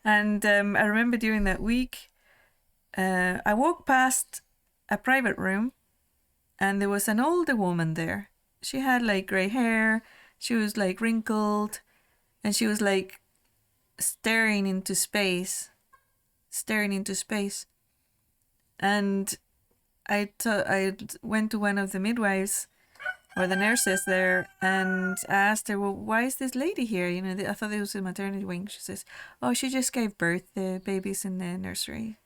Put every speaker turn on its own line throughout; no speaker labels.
And I remember during that week, I walked past a private room and there was an older woman there. She had like gray hair, she was like wrinkled, and she was like staring into space. And I went to one of the midwives or the nurses there and asked her, well, why is this lady here? You know, I thought it was a maternity wing. She says, oh, she just gave birth. The baby's in the nursery.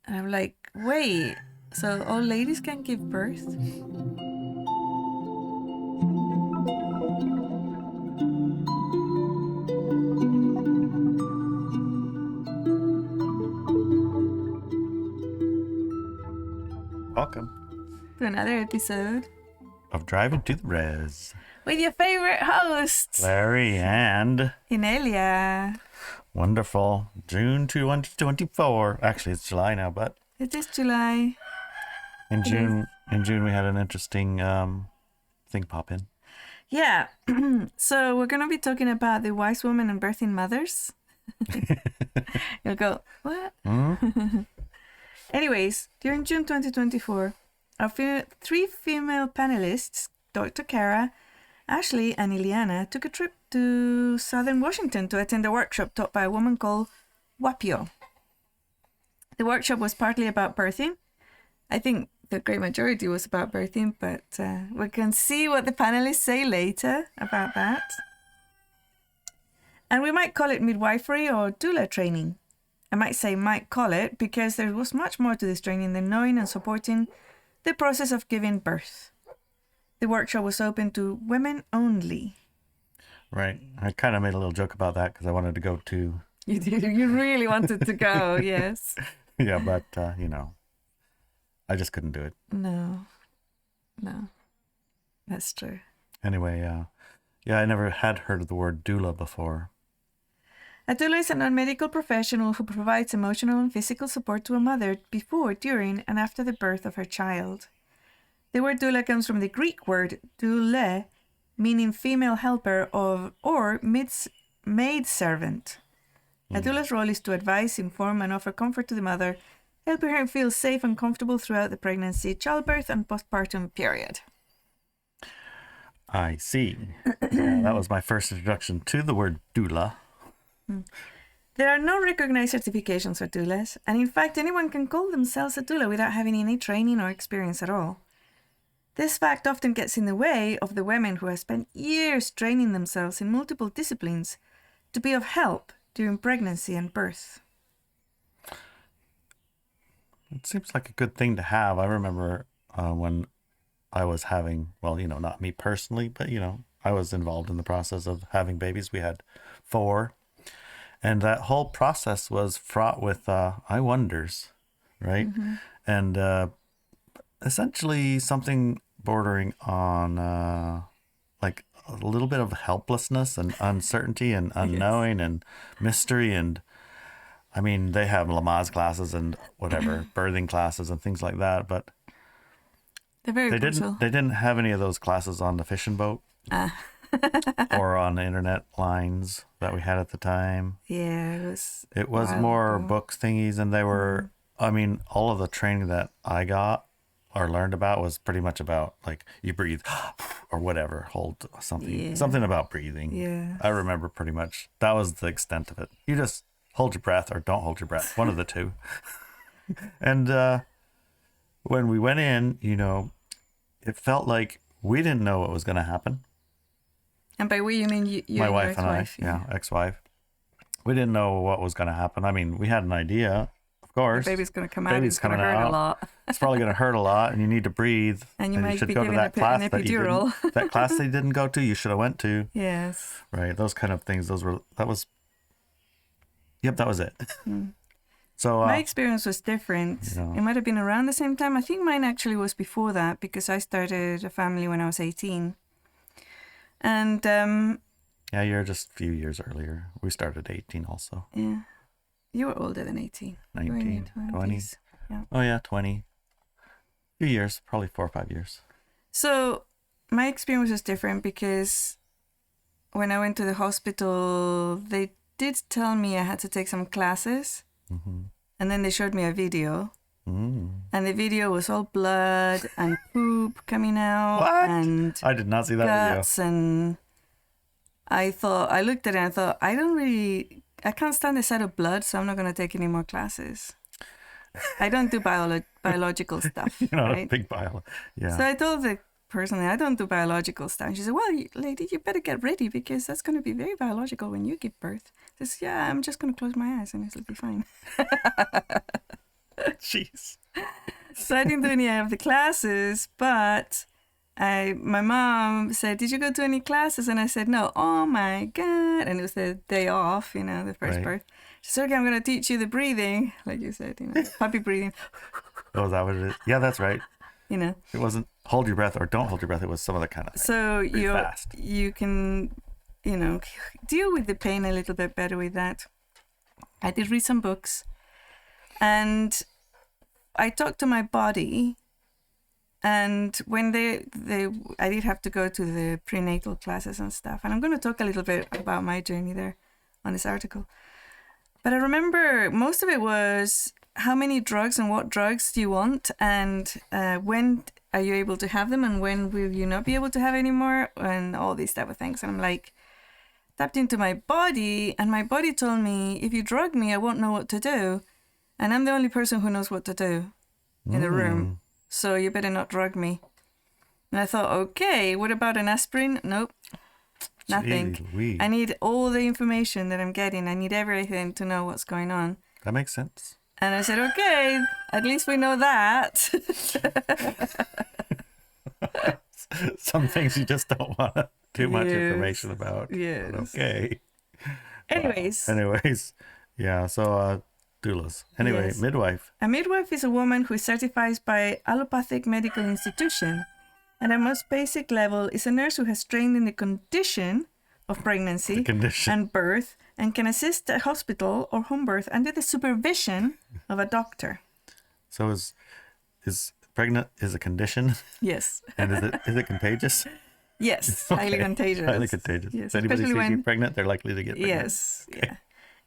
And I'm like, wait, so old ladies can give birth?
Welcome
To another episode
of Driving to the Res.
with your favorite hosts,
Larry and
Inelia.
wonderful June 2024. Actually, it's July now, but
It is July.
in June we had an interesting thing pop in.
Yeah. So we're going to be talking about the wise woman and birthing mothers. You'll go, what? Anyways, during June 2024, our three female panelists, Dr. Kara, Ashley, and Iliana, took a trip to southern Washington to attend a workshop taught by a woman called Whapio. The workshop was partly about birthing. I think the great majority was about birthing, but we can see what the panelists say later about that. And we might call it midwifery or doula training. I might say might call it because there was much more to this training than knowing and supporting the process of giving birth. The workshop was open to women only.
Right. I kind of made a little joke about that because I wanted to go to.
You did. You really wanted to go, yes.
Yeah, but, I just couldn't do it.
No. That's true.
Anyway, I never had heard of the word doula before.
A doula is a non-medical professional who provides emotional and physical support to a mother before, during, and after the birth of her child. The word doula comes from the Greek word doule, meaning female helper or maid-servant. A doula's role is to advise, inform, and offer comfort to the mother, helping her feel safe and comfortable throughout the pregnancy, childbirth, and postpartum period.
I see. Yeah, that was my first introduction to the word doula.
There are no recognized certifications for doulas, and in fact, anyone can call themselves a doula without having any training or experience at all. This fact often gets in the way of the women who have spent years training themselves in multiple disciplines to be of help during pregnancy and birth.
It seems like a good thing to have. I remember when I was having, not me personally, but, I was involved in the process of having babies. We had 4. And that whole process was fraught with I wonders, right? Mm-hmm. And essentially something bordering on like a little bit of helplessness and uncertainty and unknowing and mystery. And I mean, they have Lamaze classes and whatever, birthing classes and things like that. But
They're very brutal.
They didn't have any of those classes on the fishing boat. Or on the internet lines that we had at the time.
Yeah,
it was more books thingies, and they were, all of the training that I got or learned about was pretty much about, like, you breathe or whatever, hold something about breathing.
Yeah.
I remember pretty much that was the extent of it. You just hold your breath or don't hold your breath, one of the two. And when we went in, it felt like we didn't know what was going to happen.
And by we, you mean you
my
and
wife
your
and
ex-wife?
I, ex-wife. We didn't know what was going to happen. I mean, we had an idea, of course.
The baby's going to come out. It's going to hurt a lot.
It's probably going to hurt a lot, and you need to breathe.
And you might
should
be
go to
giving
that class
an epidural.
that class they didn't go to. You should have went to.
Yes.
Right. Those kind of things. That was it. So
my experience was different. It might have been around the same time. I think mine actually was before that because I started a family when I was 18. And
yeah, you're just a few years earlier. We started 18 also.
Yeah. You were older than 18.
19, 20.
Yeah.
Oh, yeah, 20. A few years, probably 4 or 5 years.
So my experience was different because when I went to the hospital, they did tell me I had to take some classes. And then they showed me a video. And the video was all blood and poop coming out.
What?
And
I did not see that video.
guts. And I looked at it and I thought, I can't stand the sight of blood, so I'm not going to take any more classes. I don't do biological stuff.
You're not
right?
a big bio. Yeah.
So I told the person, I don't do biological stuff. And she said, well, lady, you better get ready because that's going to be very biological when you give birth. I said, yeah, I'm just going to close my eyes and it'll be fine.
Jeez.
So I didn't do any of the classes, but my mom said, did you go to any classes? And I said, no. Oh my God. And it was the day off, the first
Right.
birth. She said, okay, I'm going to teach you the breathing, like you said, puppy breathing,
Oh, is that what it is? Yeah, that's right.
It
It wasn't hold your breath or don't hold your breath. It was some other kind of thing.
So
fast.
you can, deal with the pain a little bit better with that. I did read some books and I talked to my body. And when I did have to go to the prenatal classes and stuff. And I'm going to talk a little bit about my journey there on this article. But I remember most of it was how many drugs and what drugs do you want? And when are you able to have them? And when will you not be able to have any more? And all these type of things. And I'm like, tapped into my body. And my body told me, if you drug me, I won't know what to do. And I'm the only person who knows what to do in the room. So you better not drug me. And I thought, okay, what about an aspirin? Nope, nothing.
Gee Louise.
I need all the information that I'm getting. I need everything to know what's going on.
That makes sense.
And I said, okay, at least we know that.
Some things you just don't want too much
Yes.
information about.
Yes.
But okay.
Anyways,
Anyways. Yeah. So, doulas. Anyway,
Yes.
midwife.
a midwife is a woman who is certified by allopathic medical institution. And at most basic level is a nurse who has trained in the condition of pregnancy
The condition.
and birth and can assist a hospital or home birth under the supervision of a doctor.
So is pregnant is a condition,
Yes.
and is it contagious?
Yes. Highly
Okay.
contagious.
Highly contagious.
Yes.
If anybody
Especially
sees you
when,
pregnant, they're likely to get pregnant.
yes. Yeah.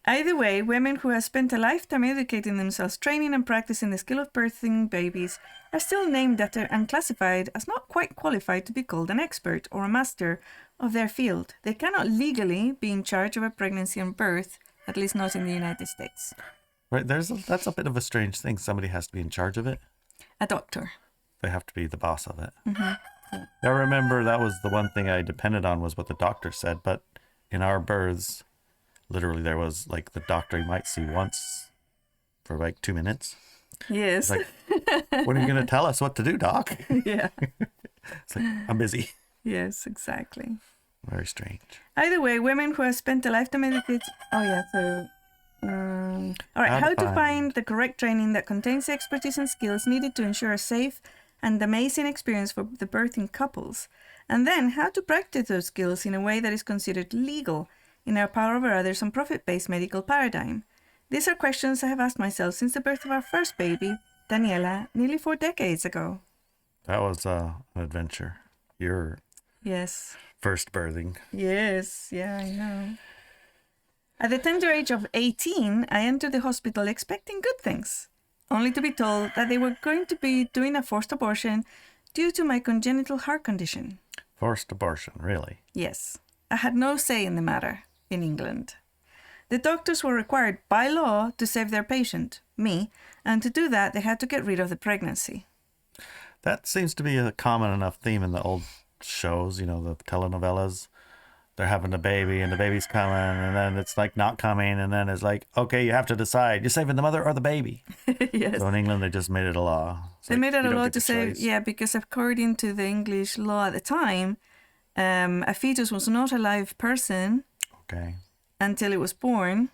Either way, women who have spent a lifetime educating themselves, training and practicing the skill of birthing babies are still named after and classified as not quite qualified to be called an expert or a master of their field. They cannot legally be in charge of a pregnancy and birth, at least not in the United States.
Right. That's a bit of a strange thing. Somebody has to be in charge of it.
A doctor.
They have to be the boss of it. I remember that was the one thing I depended on was what the doctor said. But in our births, literally there was like the doctor you might see once for like 2 minutes.
Yes.
It's like, when are you going to tell us what to do, doc?
Yeah.
It's like, I'm busy.
Yes, exactly.
Very strange.
Either way, women who have spent a lifetime educating... Oh, yeah, so... all right, how to find the correct training that contains the expertise and skills needed to ensure a safe and amazing experience for the birthing couples. And then how to practice those skills in a way that is considered legal in our power over others and profit-based medical paradigm. These are questions I have asked myself since the birth of our first baby, Daniela, nearly 4 decades ago.
That was an adventure. Your
Yes.
first birthing.
Yes, yeah, I know. At the tender age of 18, I entered the hospital expecting good things, only to be told that they were going to be doing a forced abortion due to my congenital heart condition.
Forced abortion, really?
Yes, I had no say in the matter in England. The doctors were required by law to save their patient, me, and to do that they had to get rid of the pregnancy.
That seems to be a common enough theme in the old shows, the telenovelas. They're having a baby and the baby's coming and then it's like not coming and then it's like, okay, you have to decide. You're saving the mother or the baby.
Yes.
So in England, they just made it a law. It's
They
like,
made it
you
a
don't
law
get
to
the
say,
choice.
yeah, because according to the English law at the time, a fetus was not a live person
Okay.
until it was born.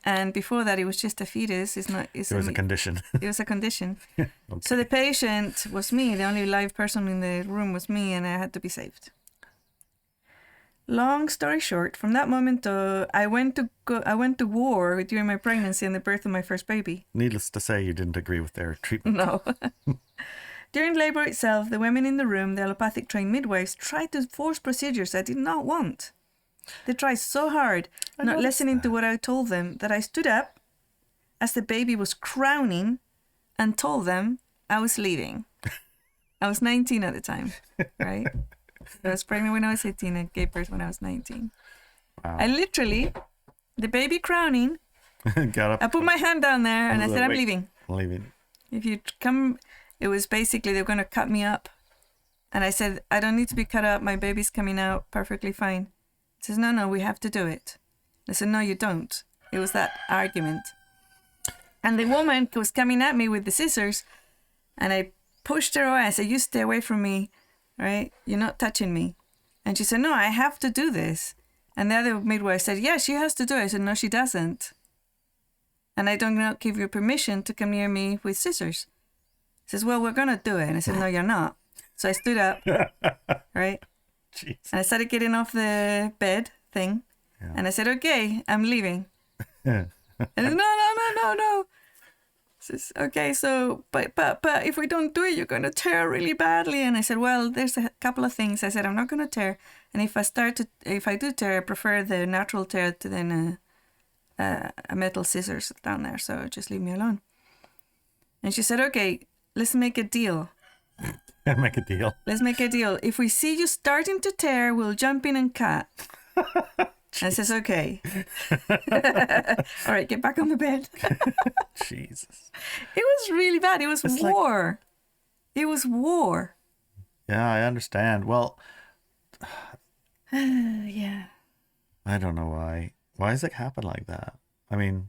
And before that, it was just a fetus.
It was a condition.
It was a condition.
Okay.
So the patient was me. The only live person in the room was me, and I had to be saved. Long story short, from that moment, I went to war during my pregnancy and the birth of my first baby.
Needless to say, you didn't agree with their treatment.
No. During labor itself, the women in the room, the allopathic trained midwives, tried to force procedures I did not want. They tried so hard, not listening to what I told them, that I stood up as the baby was crowning and told them I was leaving. I was 19 at the time, right? I was pregnant when I was 18 and gave birth when I was 19.
Wow.
I literally, the baby crowning,
Got up.
I put my hand down there and I said, I'm leaving.
Leaving.
If you come, it was basically they were going to cut me up. And I said, I don't need to be cut up. My baby's coming out perfectly fine. He says, no, we have to do it. I said, no, you don't. It was that argument. And the woman was coming at me with the scissors and I pushed her away. I said, you stay away from me, right? You're not touching me. And she said, no, I have to do this. And the other midwife said, yeah, she has to do it. I said, no, she doesn't. And I don't not give you permission to come near me with scissors. He says, well, we're going to do it. And I said, no, you're not. So I stood up, right?
Jeez.
And I started getting off the bed thing. Yeah. And I said, okay, I'm leaving. And he said, no. Says, okay, so, but if we don't do it, you're going to tear really badly. And I said, well, there's a couple of things. I said, I'm not going to tear. And if I do tear, I prefer the natural tear to then a metal scissors down there. So just leave me alone. And she said, okay, let's make a deal.
Make a deal.
Let's make a deal. If we see you starting to tear, we'll jump in and cut. I says, okay. All right, get back on the bed.
Jesus.
It was really bad. It was war. It was war.
Yeah, I understand. Well,
yeah.
I don't know why. Why does it happen like that? I mean,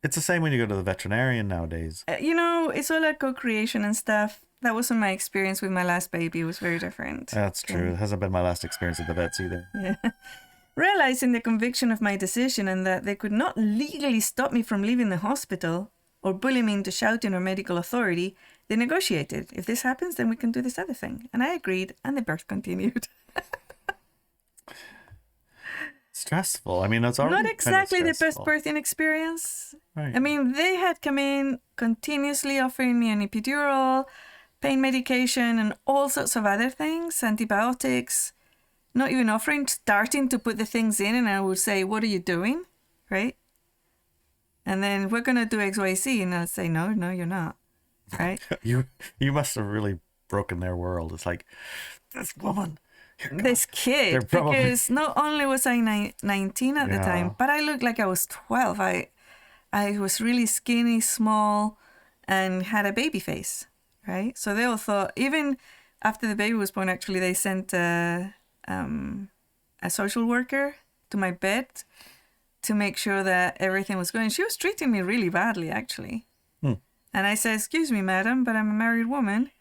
it's the same when you go to the veterinarian nowadays.
It's all like co-creation and stuff. That wasn't my experience with my last baby. It was very different.
That's true. It hasn't been my last experience at the vets either.
Yeah. Realizing the conviction of my decision and that they could not legally stop me from leaving the hospital or bully me into shouting or medical authority, they negotiated. If this happens, then we can do this other thing. And I agreed, and the birth continued.
Stressful. I mean, that's already
not exactly
kind
the
of
best birthing experience.
Right.
I mean, they had come in continuously offering me an epidural, pain medication, and all sorts of other things, antibiotics, not even starting to put the things in, and I would say, what are you doing? Right? And then we're going to do XYZ, and I'll say, no, you're not. Right?
You must have really broken their world. It's like, this woman...
This kid, because not only was I 19 at the time, but I looked like I was 12. I was really skinny, small, and had a baby face, right? So they all thought, even after the baby was born, actually, they sent a social worker to my bed to make sure that everything was going. She was treating me really badly, actually. And I said, excuse me, madam, but I'm a married woman.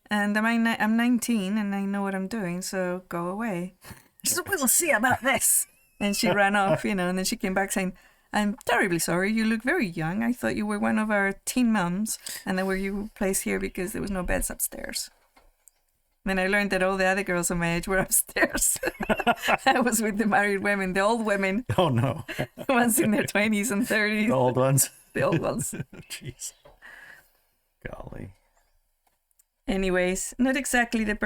And I'm 19 and I know what I'm doing, so go away. She said, we'll see about this. And she ran off, and then she came back saying, I'm terribly sorry. You look very young. I thought you were one of our teen mums and then you were placed here because there was no beds upstairs. Then I learned that all the other girls of my age were upstairs. I was with the married women, the old women.
Oh, no.
The ones in their 20s and 30s.
The old ones.
The old ones.
Jeez. Golly.
Anyways, not exactly the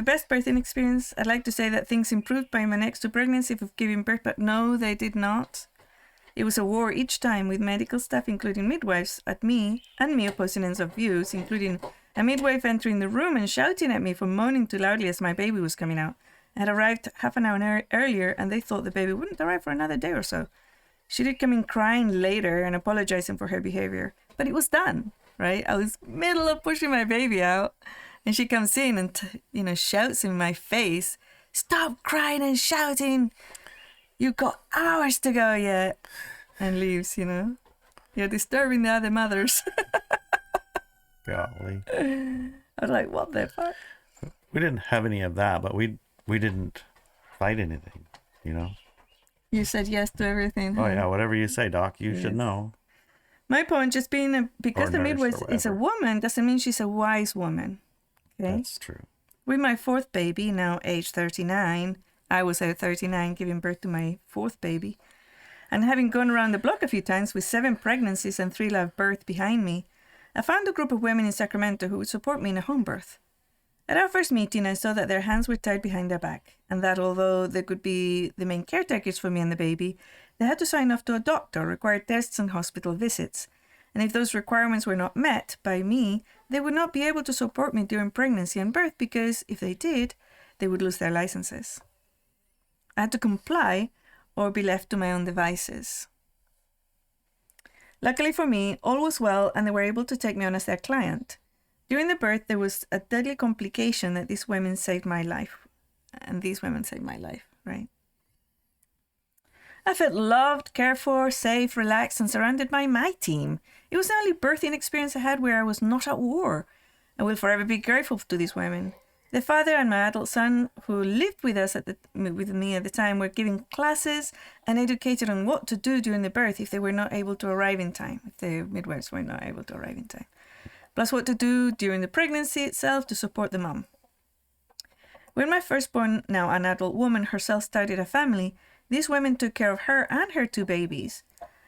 best birthing experience. I'd like to say that things improved by my next two pregnancies of giving birth, but no, they did not. It was a war each time with medical staff, including midwives, at me and me opposing ends of views, including a midwife entering the room and shouting at me for moaning too loudly as my baby was coming out. I had arrived half an hour earlier and they thought the baby wouldn't arrive for another day or so. She did come in crying later and apologizing for her behavior, but it was done. Right, I was middle of pushing my baby out, and she comes in and shouts in my face, "Stop crying and shouting! You've got hours to go yet," and leaves. You're disturbing the other mothers.
Golly,
I was like, "What the fuck?"
We didn't have any of that, but we didn't fight anything.
You said yes to everything.
Oh yeah, whatever you say, Doc. You should know.
My point, just being because the midwife is a woman doesn't mean she's a wise woman. Okay,
that's true.
With my fourth baby, now age 39, I was at 39 giving birth to my fourth baby, and having gone around the block a few times with 7 pregnancies and 3 live births behind me, I found a group of women in Sacramento who would support me in a home birth. At our first meeting, I saw that their hands were tied behind their back, and that although they could be the main caretakers for me and the baby, they had to sign off to a doctor, require tests and hospital visits. And if those requirements were not met by me, they would not be able to support me during pregnancy and birth because, if they did, they would lose their licenses. I had to comply or be left to my own devices. Luckily for me, all was well and they were able to take me on as their client. During the birth, there was a deadly complication that these women saved my life. And these women saved my life, right? I felt loved, cared for, safe, relaxed, and surrounded by my team. It was the only birthing experience I had where I was not at war. I will forever be grateful to these women. The father and my adult son, who lived with me at the time, were giving classes and educated on what to do during the birth if they were not able to arrive in time, if the midwives were not able to arrive in time. Plus what to do during the pregnancy itself to support the mom. When my firstborn, now an adult woman, herself started a family, these women took care of her and her 2 babies.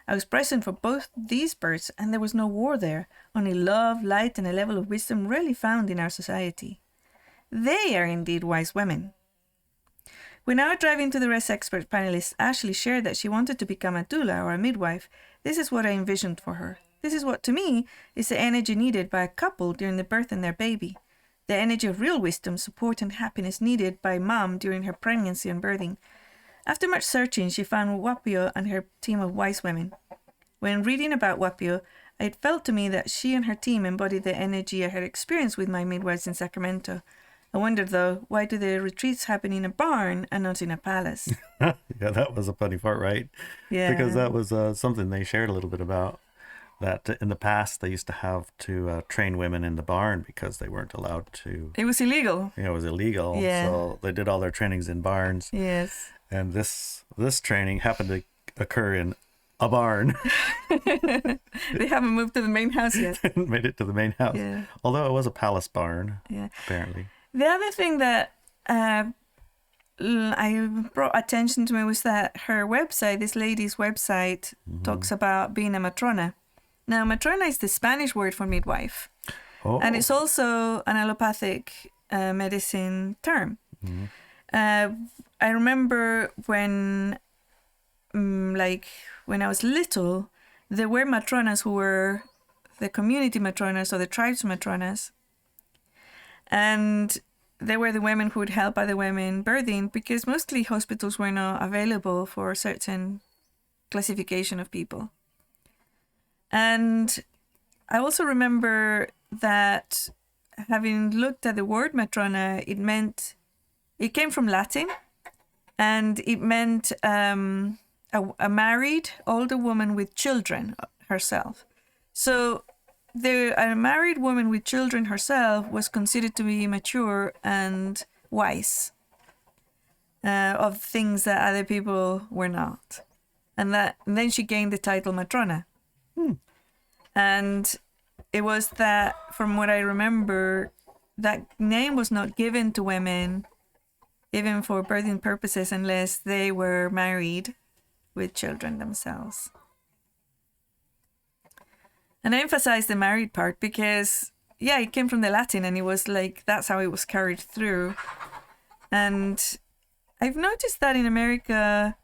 I was present for both these births, and there was no war there, only love, light, and a level of wisdom rarely found in our society. They are indeed wise women. When our driving to the rest expert panelist Ashley shared that she wanted to become a doula or a midwife, this is what I envisioned for her. This is what, to me, is the energy needed by a couple during the birth and their baby. The energy of real wisdom, support, and happiness needed by mom during her pregnancy and birthing. After much searching, she found Whapio and her team of wise women. When reading about Whapio, it felt to me that she and her team embodied the energy I had experienced with my midwives in Sacramento. I wondered, though, why do the retreats happen in a barn and not in a palace?
Yeah, that was a funny part, right?
Yeah.
Because that was something they shared a little bit about. That in the past they used to have to train women in the barn because they weren't allowed to.
It was illegal.
It was illegal.
Yeah.
So they did all their trainings in barns.
Yes.
And this training happened to occur in a barn.
They haven't moved to the main house yet.
Made it to the main house.
Yeah.
Although it was a palace barn,
Yeah.
apparently.
The other thing that I brought attention to me was that her website, this lady's website, talks about being a matrona. Now, matrona is the Spanish word for midwife.
Oh.
And it's also an allopathic medicine term. I remember when I was little, there were matronas who were the community matronas or the tribes matronas. And they were the women who would help other women birthing because mostly hospitals were not available for a certain classification of people. And I also remember that having looked at the word matrona, it came from Latin, and it meant a married older woman with children herself. So a married woman with children herself was considered to be mature and wise of things that other people were not. And then she gained the title matrona. And it was that, from what I remember, that name was not given to women, even for birthing purposes, unless they were married with children themselves. And I emphasize the married part because, yeah, it came from the Latin and it was like, that's how it was carried through. And I've noticed that in America,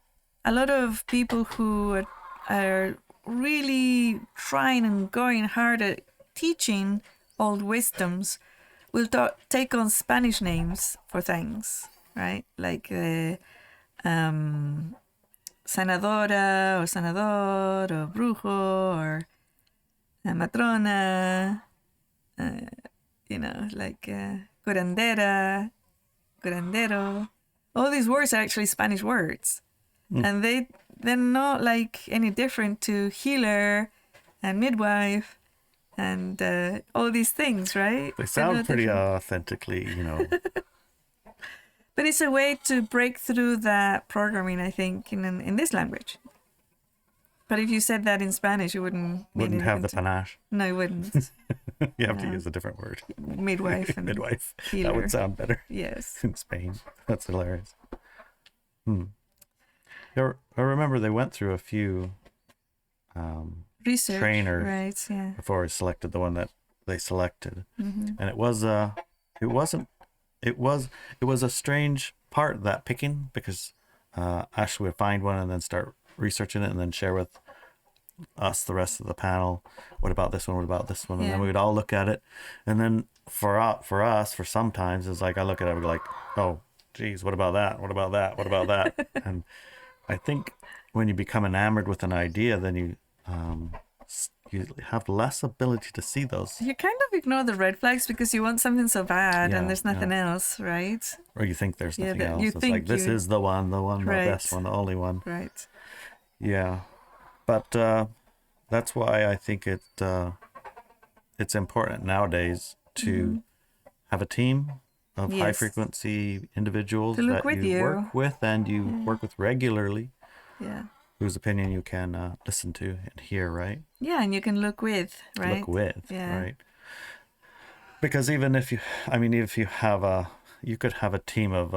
a lot of people who are really trying and going hard at teaching old wisdoms will take on Spanish names for things, right? Like sanadora or sanador or brujo or matrona, like curandera, curandero. All these words are actually Spanish words. And they're not like any different to healer and midwife and all these things, right?
They sound pretty authentically,
But it's a way to break through that programming, I think, in this language. But if you said that in Spanish, it wouldn't
have the panache.
No, it wouldn't.
You have to use a different word.
Midwife and
midwife.
healer.
That would sound better.
Yes.
In Spain. That's hilarious. I remember they went through a few
research
trainers,
right? Yeah.
before I selected the one that they selected, and it wasn't it was a strange part, that picking, because Ashley would find one and then start researching it and then share with us, the rest of the panel, what about this one, what about this one, and then we would all look at it, and then for us, for sometimes it's like I look at it, we're like, oh geez, what about that, what about that, what about that? And I think when you become enamored with an idea, then you have less ability to see those.
You kind of ignore the red flags because you want something so bad
Yeah,
and there's nothing
yeah.
else, right?
Or you think there's nothing else.
You
It's
think
like, this is the one, the
Right.
best one, the only one.
Right.
Yeah. But that's why I think it's important nowadays to have a team of high
Yes.
frequency individuals
To look
that
with
you
you.
work with and you work with regularly,
Yeah.
whose opinion you can listen to and hear, right?
Yeah, and you can look with, right?
Look with,
Yeah.
right? Because even if you have you could have a team of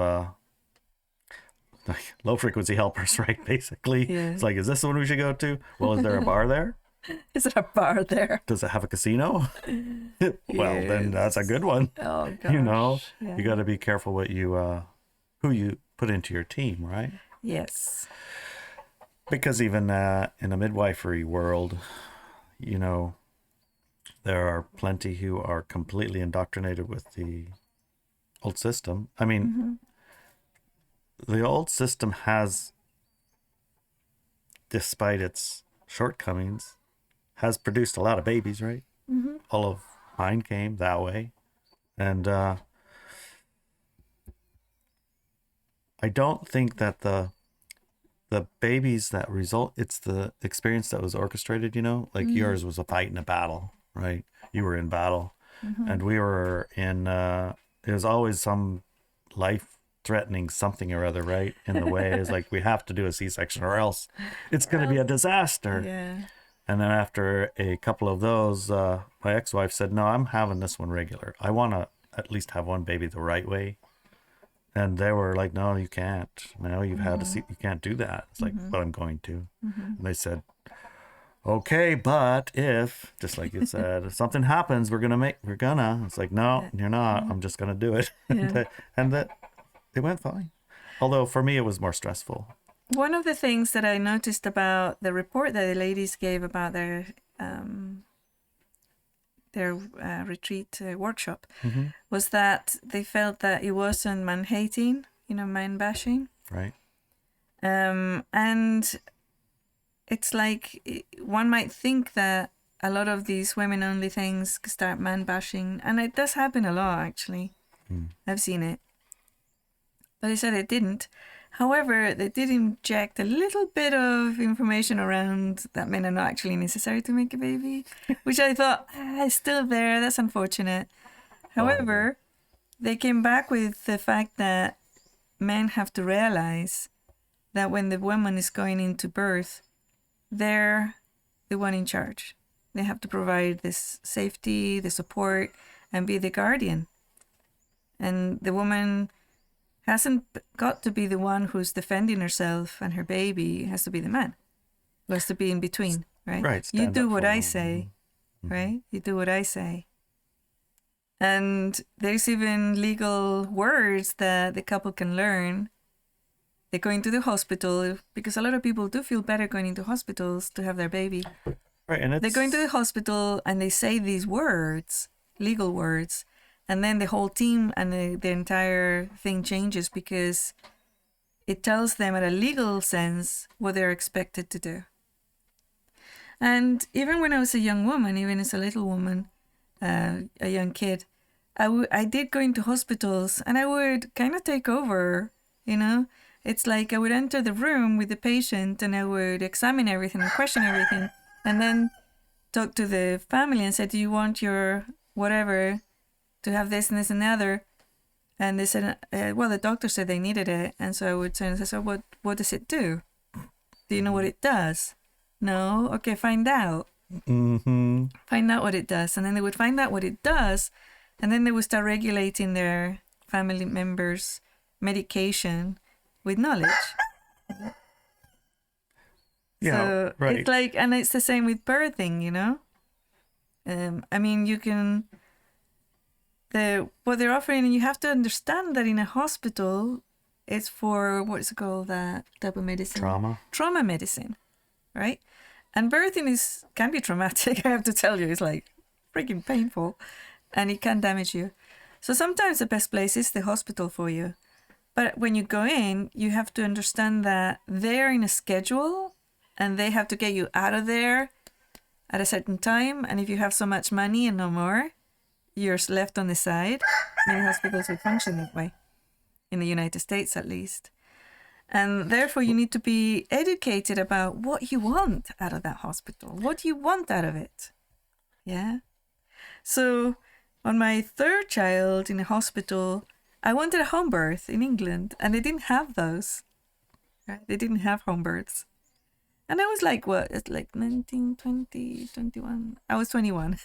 like low frequency helpers, right? Basically,
Yeah.
it's like, is this the one we should go to? Well, is there a bar there?
Is there a bar there?
Does it have a casino? Well, then that's a good one.
Oh, gosh.
You know,
Yeah.
you got to be careful what you who you put into your team, right?
Yes.
Because even in a midwifery world, you know, there are plenty who are completely indoctrinated with the old system. I mean, the old system has, despite its shortcomings, has produced a lot of babies, right? All of mine came that way. And I don't think that the babies that result, it's the experience that was orchestrated, you know, like yours was a fight and a battle, right? You were in battle, and we were in it was always some life threatening something or other, right? In the way is like, we have to do a C-section or else it's going to be a disaster.
Yeah.
And then after a couple of those, my ex-wife said, no, I'm having this one regular. I want to at least have one baby the right way. And they were like, no, you can't. No, you've had to see, you can't do that. It's like, but I'm going to. And they said, okay, but if, just like you said, if something happens, we're gonna. It's like, no, you're not. I'm just gonna do it.
Yeah.
And that it went fine. Although for me, it was more stressful.
One of the things that I noticed about the report that the ladies gave about their retreat workshop was that they felt that it wasn't man-hating, man-bashing.
Right.
And it's like one might think that a lot of these women-only things start man-bashing, and it does happen a lot, actually. I've seen it. But they said it didn't. However, they did inject a little bit of information around that men are not actually necessary to make a baby, which I thought, is still there. That's unfortunate. However, they came back with the fact that men have to realize that when the woman is going into birth, they're the one in charge. They have to provide this safety, the support, and be the guardian. And the woman hasn't got to be the one who's defending herself and her baby. It has to be the man. It has to be in between, right?
Right.
You do what I
them.
say, right? You do what I say. And there's even legal words that the couple can learn. They're going to the hospital, because a lot of people do feel better going into hospitals to have their baby.
Right, and
They're going to the hospital and they say these words, legal words, and then the whole team and the entire thing changes because it tells them at a legal sense what they're expected to do. And even when I was a young woman, even as a little woman, a young kid, I did go into hospitals and I would kind of take over, It's like I would enter the room with the patient and I would examine everything and question everything, and then talk to the family and say, do you want your whatever to have this and this and the other? And they said, well, the doctor said they needed it. And so I would say, so what does it do? Do you know what it does? No? Okay, find out. Find out what it does. And then they would find out what it does, and then they would start regulating their family members' medication with knowledge.
Yeah,
So
right.
it's like, and it's the same with birthing, I mean, what they're offering, and you have to understand that in a hospital, it's for, what's it called, that type of medicine? Trauma medicine, right? And birthing can be traumatic, I have to tell you. It's like freaking painful, and it can damage you. So sometimes the best place is the hospital for you. But when you go in, you have to understand that they're in a schedule, and they have to get you out of there at a certain time. And if you have so much money and no more, you're left on the side. Many hospitals will function that way, in the United States at least. And therefore, you need to be educated about what you want out of that hospital. What do you want out of it? Yeah. So on my third child in a hospital, I wanted a home birth in England, and they didn't have those. Right? They didn't have home births. And I was like, what? It's like 19, 20, 21. I was 21.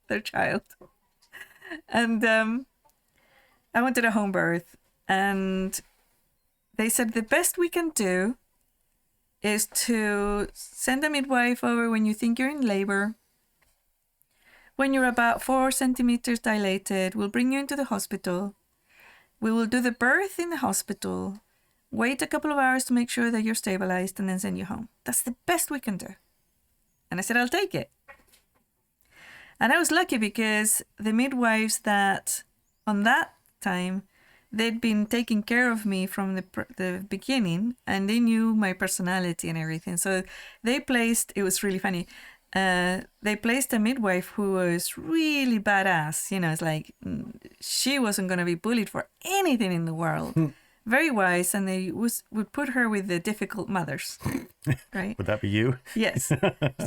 Third child. And I wanted a home birth. And they said the best we can do is to send a midwife over when you think you're in labor. When you're about 4 centimeters dilated, we'll bring you into the hospital. We will do the birth in the hospital, wait a couple of hours to make sure that you're stabilized, and then send you home. That's the best we can do. And I said, I'll take it. And I was lucky because the midwives that on that time, they'd been taking care of me from the beginning, and they knew my personality and everything. So they placed, it was really funny, they placed a midwife who was really badass. You know, it's like she wasn't going to be bullied for anything in the world. Very wise, and they would put her with the difficult mothers, right?
Would that be you?
Yes.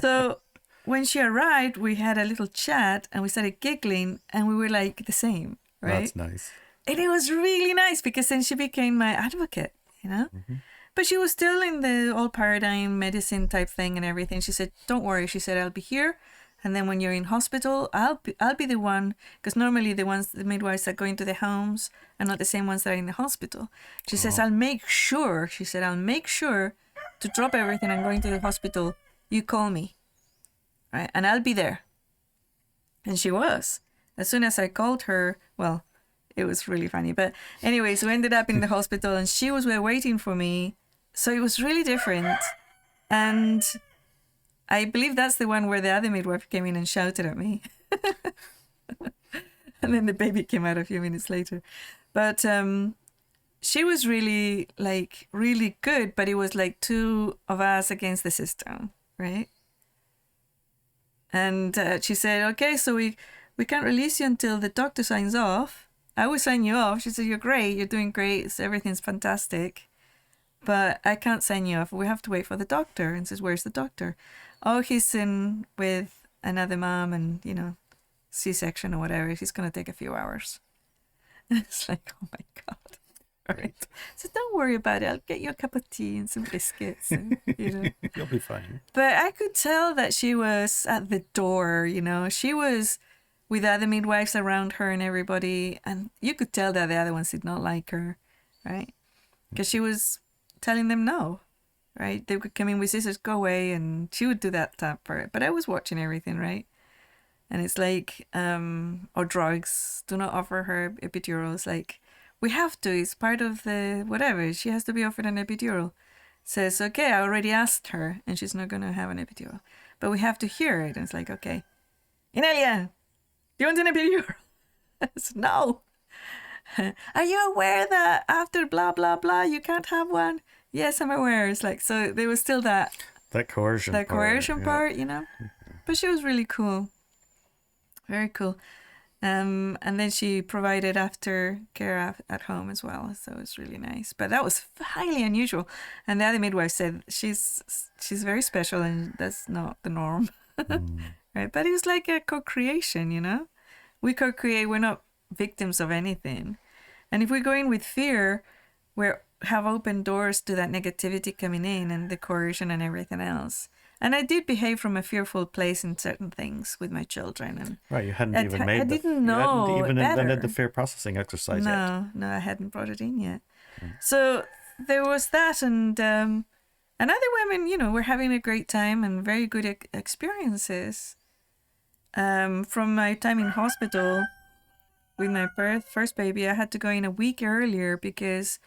So when she arrived, we had a little chat, and we started giggling, and we were like the same, right?
That's nice.
And it was really nice because then she became my advocate, you know? Mm-hmm. But she was still in the old paradigm medicine type thing and everything. She said, don't worry. She said, I'll be here. And then when you're in hospital, I'll be the one, because normally the midwives that go into the homes are not the same ones that are in the hospital. She says, I'll make sure to drop everything and going to the hospital. You call me, right? And I'll be there. And she was. As soon as I called her, well, it was really funny. But anyways, we ended up in the hospital, and she was there waiting for me. So it was really different. And I believe that's the one where the other midwife came in and shouted at me. And then the baby came out a few minutes later. But she was really good, but it was like 2 of us against the system, right? And she said, okay, so we can't release you until the doctor signs off. I will sign you off. She said, you're great. You're doing great. Everything's fantastic. But I can't sign you off. We have to wait for the doctor. And says, where's the doctor? Oh, he's in with another mom and, you know, C-section or whatever. He's going to take a few hours. And it's like, oh my God. All right. So don't worry about it. I'll get you a cup of tea and some biscuits. And, you know.
You'll be fine.
But I could tell that she was at the door, you know. She was with other midwives around her and everybody. And you could tell that the other ones did not like her, right? Because she was telling them no, right? They would come in with scissors, go away, and she would do that type for it. But I was watching everything, right? And it's like, or drugs, do not offer her epidurals. Like, we have to, it's part of the whatever. She has to be offered an epidural. Says, okay, I already asked her, and she's not going to have an epidural. But we have to hear it. And it's like, okay, Inelia, do you want an epidural? I said, no. Are you aware that after blah, blah, blah, you can't have one? Yes, I'm aware. It's like, so there was still that
coercion
part, you know? But she was really cool. Very cool. And then she provided after care at home as well. So it was really nice. But that was highly unusual. And the other midwife said she's very special and that's not the norm. Right? But it was like a co-creation, you know? We co-create, we're not victims of anything. And if we go in with fear, we have open doors to that negativity coming in and the coercion and everything else. And I did behave from a fearful place in certain things with my children. And
right, you hadn't even made
I didn't know
you hadn't even
better.
invented the fear processing exercise yet.
No, I hadn't brought it in yet. So there was that, and other women, you know, were having a great time and very good experiences. From my time in hospital, with my first baby, I had to go in a week earlier because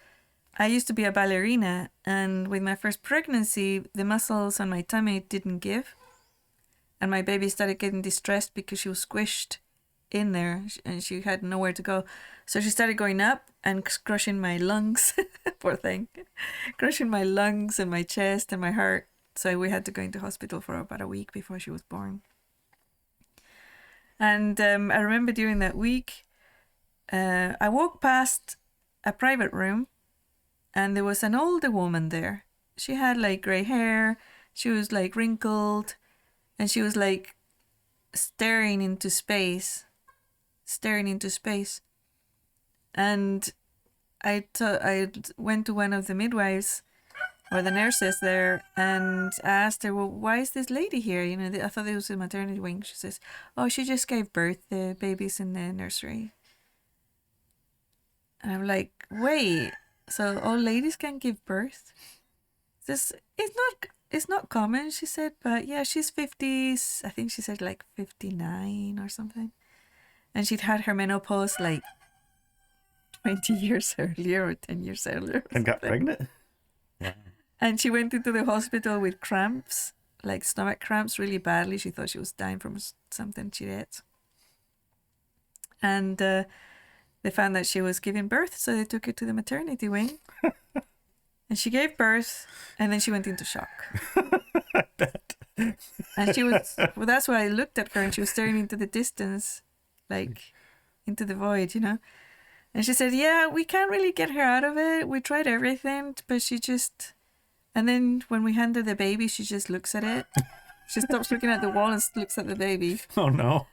I used to be a ballerina, and with my first pregnancy, the muscles on my tummy didn't give, and my baby started getting distressed because she was squished in there and she had nowhere to go. So she started going up and crushing my lungs. Poor thing. Crushing my lungs and my chest and my heart. So we had to go into hospital for about a week before she was born. And I remember during that week, I walked past a private room and there was an older woman there. She had like gray hair. She was like wrinkled and she was like staring into space. And I went to one of the midwives or the nurses there and asked her, well, why is this lady here? You know, I thought it was a maternity wing. She says, oh, she just gave birth. The baby's in the nursery. And I'm like, wait, so old ladies can give birth? It's not common, she said, but yeah, she's 50s. I think she said like 59 or something. And she'd had her menopause like 20 years earlier or 10 years earlier.
And got pregnant? Yeah.
And she went into the hospital with cramps, like stomach cramps really badly. She thought she was dying from something she ate. And they found that she was giving birth, so they took her to the maternity wing. And she gave birth, and then she went into shock.
I bet.
And she was, well, that's why I looked at her, and she was staring into the distance, like into the void, you know. And she said, yeah, we can't really get her out of it. We tried everything, but she just... And then when we hand her the baby, she just looks at it. She stops looking at the wall and looks at the baby.
Oh, no.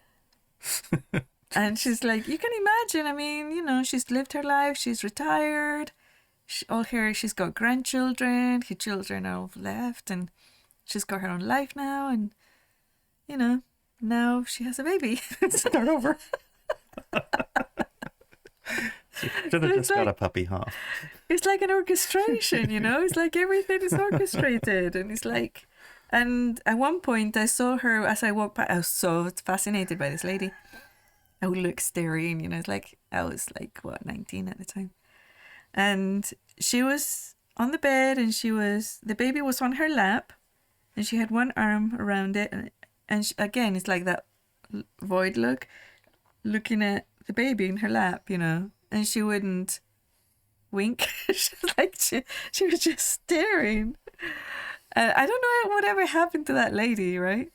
And she's like, you can imagine, I mean, you know, she's lived her life. She's retired. She's got grandchildren. Her children are left. And she's got her own life now. And, you know, now she has a baby.
Start over. Should have just got a puppy, huh?
It's like an orchestration, you know? It's like everything is orchestrated. And it's like... And at one point, I saw her as I walked by. I was so fascinated by this lady. I would look staring, you know. It's like, I was like, 19 at the time. And she was on the bed and the baby was on her lap. And she had one arm around it. And again, it's like that void look, looking at the baby in her lap, you know. And she wouldn't wink. she was just staring. I don't know whatever happened to that lady, right?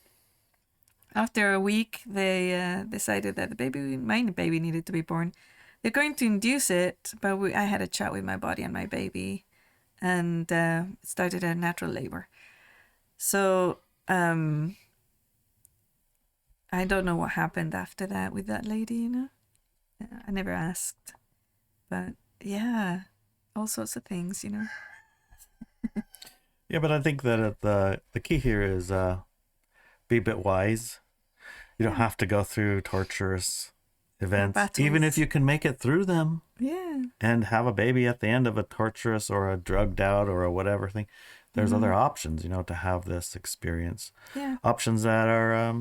After a week, they decided that my baby needed to be born. They're going to induce it, but I had a chat with my body and my baby and started a natural labor. So I don't know what happened after that with that lady, you know? I never asked. But yeah, all sorts of things, you know.
Yeah, but I think that the key here is be a bit wise. You don't have to go through torturous events, even if you can make it through them.
Yeah.
And have a baby at the end of a torturous or a drugged out or a whatever thing. There's other options, you know, to have this experience.
Yeah.
Options that are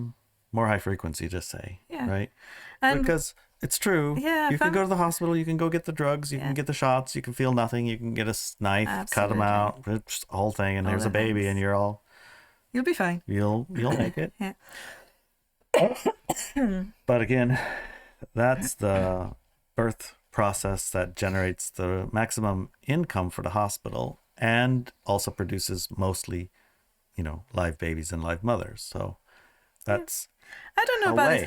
more high frequency, just say.
Yeah.
Right? Because it's true.
Yeah,
you can go to the hospital, you can go get the drugs, you can get the shots, you can feel nothing, you can get a knife, cut them out, it's the whole thing, and there's a baby, and you'll
be fine.
You'll make it.
Yeah.
But again, that's the birth process that generates the maximum income for the hospital and also produces mostly, you know, live babies and live mothers. So that's...
I don't know about the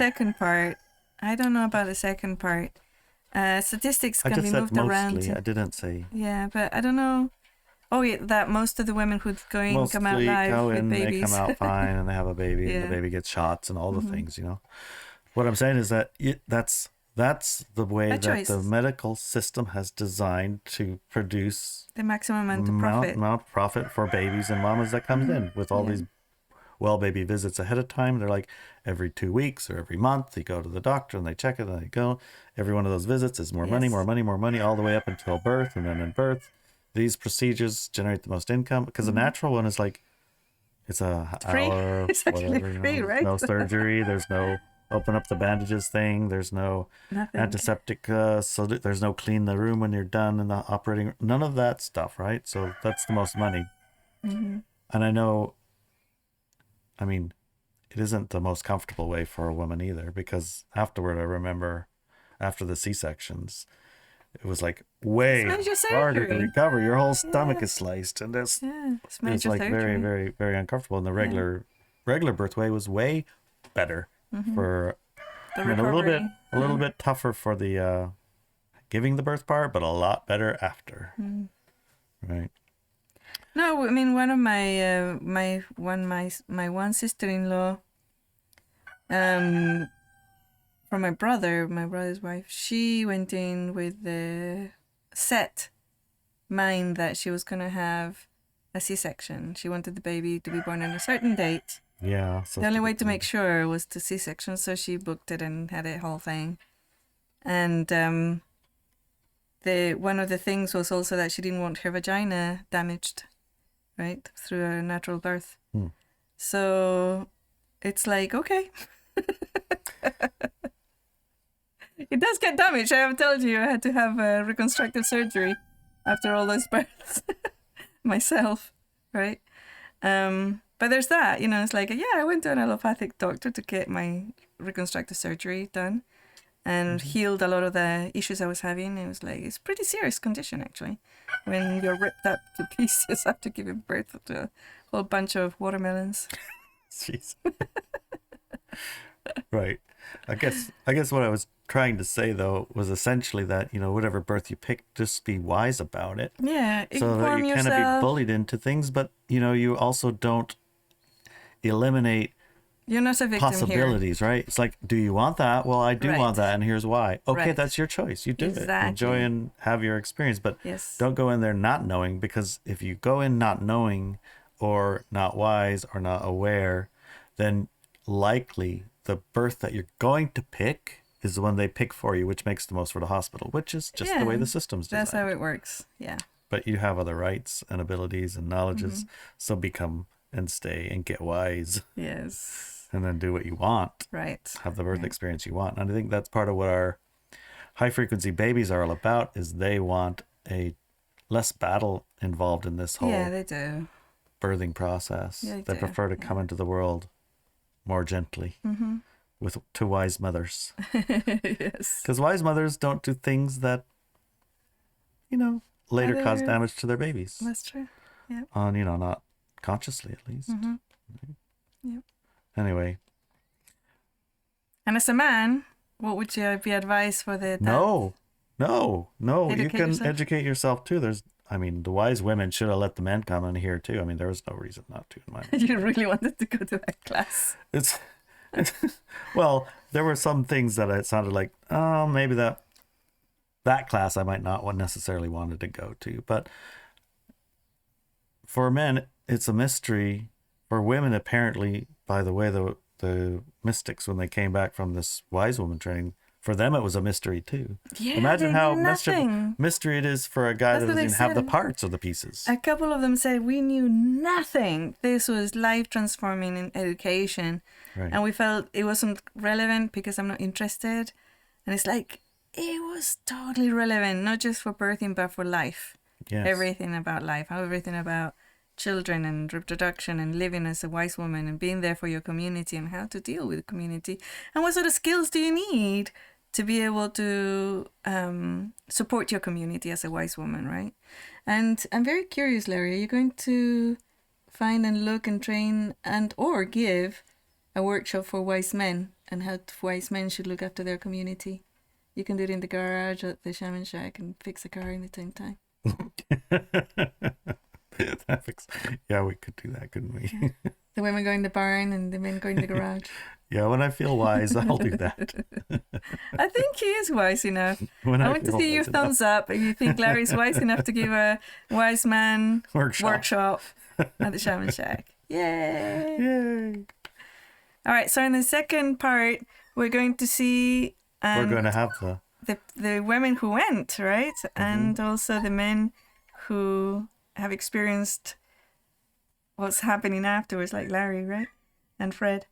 second part. Statistics can be moved around.
I didn't say.
Yeah, but I don't know. Oh, yeah, that most of the women who come out live with babies.
They come out fine and they have a baby and the baby gets shots and all the things, you know. What I'm saying is that that's the way that the medical system has designed to produce
the maximum amount
of profit for babies and mamas that comes in with all these baby visits ahead of time. They're like every 2 weeks or every month they go to the doctor and they check it and they go. Every one of those visits is more money all the way up until birth. And then in birth, these procedures generate the most income because the natural one is like, it's a
free.
hour,
it's actually
whatever,
free,
you know,
right?
No surgery. There's no open up the bandages thing. There's no
Nothing.
antiseptic, so there's no clean the room when you're done in the operating. None of that stuff, right? So that's the most money.
Mm-hmm.
And I know, I mean, it isn't the most comfortable way for a woman either, because afterward, I remember after the C-sections, it was like way
major
harder to
surgery.
recover. Your whole stomach is sliced, and
It's
it's
major
like
surgery.
very, very, very uncomfortable. And the regular birth way was way better for,
The
I mean, a
recovery.
little bit tougher for the giving the birth part, but a lot better after. Right.
No, I mean one of my one sister-in-law, from my brother's wife, she went in with the set mind that she was gonna have a C-section. She wanted the baby to be born on a certain date.
Yeah. So
The only way to make sure was to C-section, so she booked it and had a whole thing. And the one of the things was also that she didn't want her vagina damaged, right, through a natural birth. So it's like, okay. It does get damaged. I have told you I had to have a reconstructive surgery after all those births myself, right? But there's that, you know, it's like, yeah, I went to an allopathic doctor to get my reconstructive surgery done and healed a lot of the issues I was having. It was like, it's a pretty serious condition, actually, when you're ripped up to pieces after giving birth to a whole bunch of watermelons.
Jeez. Right. I guess what I was trying to say though was essentially that, you know, whatever birth you pick, just be wise about it.
Yeah,
So that you kind of be bullied into things, but you know, you also don't eliminate
You're not a victim
possibilities,
here.
right? It's like, do you want that? Well, I do
Right.
want that, and here's why. Okay,
Right.
that's your choice. You do it.
Exactly.
Enjoy and have your experience, but
Yes.
don't go in there not knowing, because if you go in not knowing or not wise or not aware, then likely the birth that you're going to pick is the one they pick for you, which makes the most for the hospital, which is just the way the system's designed.
That's how it works. Yeah.
But you have other rights and abilities and knowledges, so become and stay and get wise.
Yes.
And then do what you want.
Right.
Have the birth experience you want. And I think that's part of what our high frequency babies are all about, is they want a less battle involved in this whole
they do.
birthing process.
Yeah,
they
do.
prefer to come into the world more gently with to wise mothers.
Yes.
Because wise mothers don't do things that, you know, later cause damage to their babies.
That's true. Yeah.
On, you know, not consciously at least.
Yep.
Anyway.
And as a man, what would you be advised for the
No. You
Educate
can
yourself.
educate yourself too. The wise women should have let the men come in here too. I mean, there was no reason not to in my mind.
You really wanted to go to that class.
It's well, there were some things that it sounded like, oh, maybe that class I might not necessarily wanted to go to. But for men, it's a mystery. For women, apparently, by the way, the mystics, when they came back from this wise woman training, for them it was a mystery too.
Yeah,
Imagine
they
how
knew nothing.
mystery it is for a guy
That's
that
what
doesn't
they
even have the
said.
parts or the pieces.
A couple of them said we knew nothing. This was life transforming in education.
Right.
And we felt it wasn't relevant because I'm not interested. And it's like, it was totally relevant, not just for birthing, but for life.
Yes.
Everything about life, everything about children and reproduction and living as a wise woman and being there for your community and how to deal with the community. And what sort of skills do you need to be able to support your community as a wise woman, right? And I'm very curious, Larry, are you going to find and look and train and or give a workshop for wise men and how wise men should look after their community? You can do it in the garage at the shaman shack and fix a car in the same time.
Yeah, we could do that, couldn't we?
The women go in the barn and the men go in the garage.
Yeah, when I feel wise, I'll do that.
I think he is wise enough.
When
I want to
feel
see your
wise enough.
thumbs up if you think Larry's wise enough to give a wise man workshop at the shaman shack. Yay!
Yay!
All right, so in the second part, we're going to see
We're going to have
the women who went, right? And also the men who have experienced what's happening afterwards, like Larry, right? And Fred.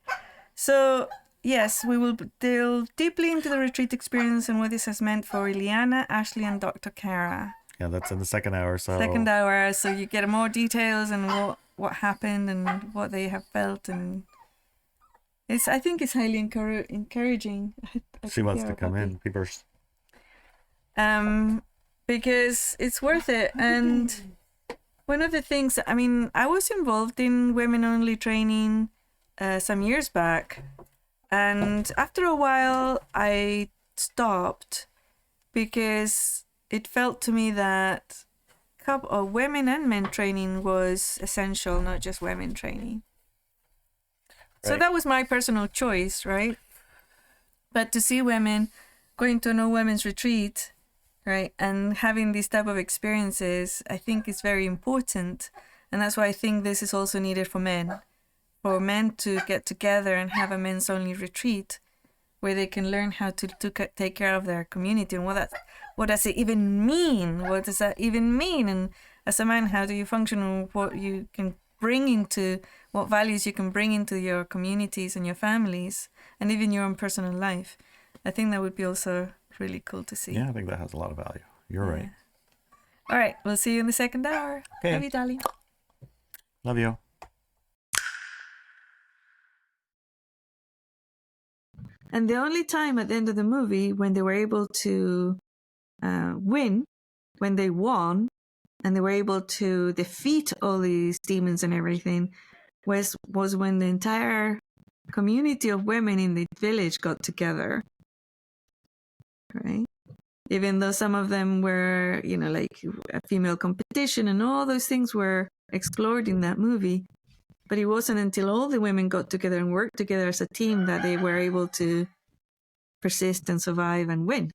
So yes, we will delve deeply into the retreat experience and what this has meant for Iliana, Ashley, and Dr. Kara.
Yeah, that's in the second hour. So
Second hour, so you get more details and what happened and what they have felt, and I think it's highly encouraging.
She wants to come in. People
because it's worth it. And one of the things, I mean, I was involved in women only training some years back, and after a while I stopped because it felt to me that women and men training was essential, not just women training. So that was my personal choice, right? But to see women going to no women's retreat, right, and having these type of experiences, I think is very important. And that's why I think this is also needed for men to get together and have a men's only retreat where they can learn how to take care of their community and what does it even mean? What does that even mean? And as a man, how do you function, and what you can bring into, what values you can bring into your communities and your families and even your own personal life. I think that would be also really cool to see.
Yeah, I think that has a lot of value. You're right.
All right, we'll see you in the second hour.
Okay.
Love you, darling.
Love you.
And the only time at the end of the movie when they were able to win, when they won, and they were able to defeat all these demons and everything, was when the entire community of women in the village got together, right? Even though some of them were, like a female competition and all those things were explored in that movie. But it wasn't until all the women got together and worked together as a team that they were able to persist and survive and win.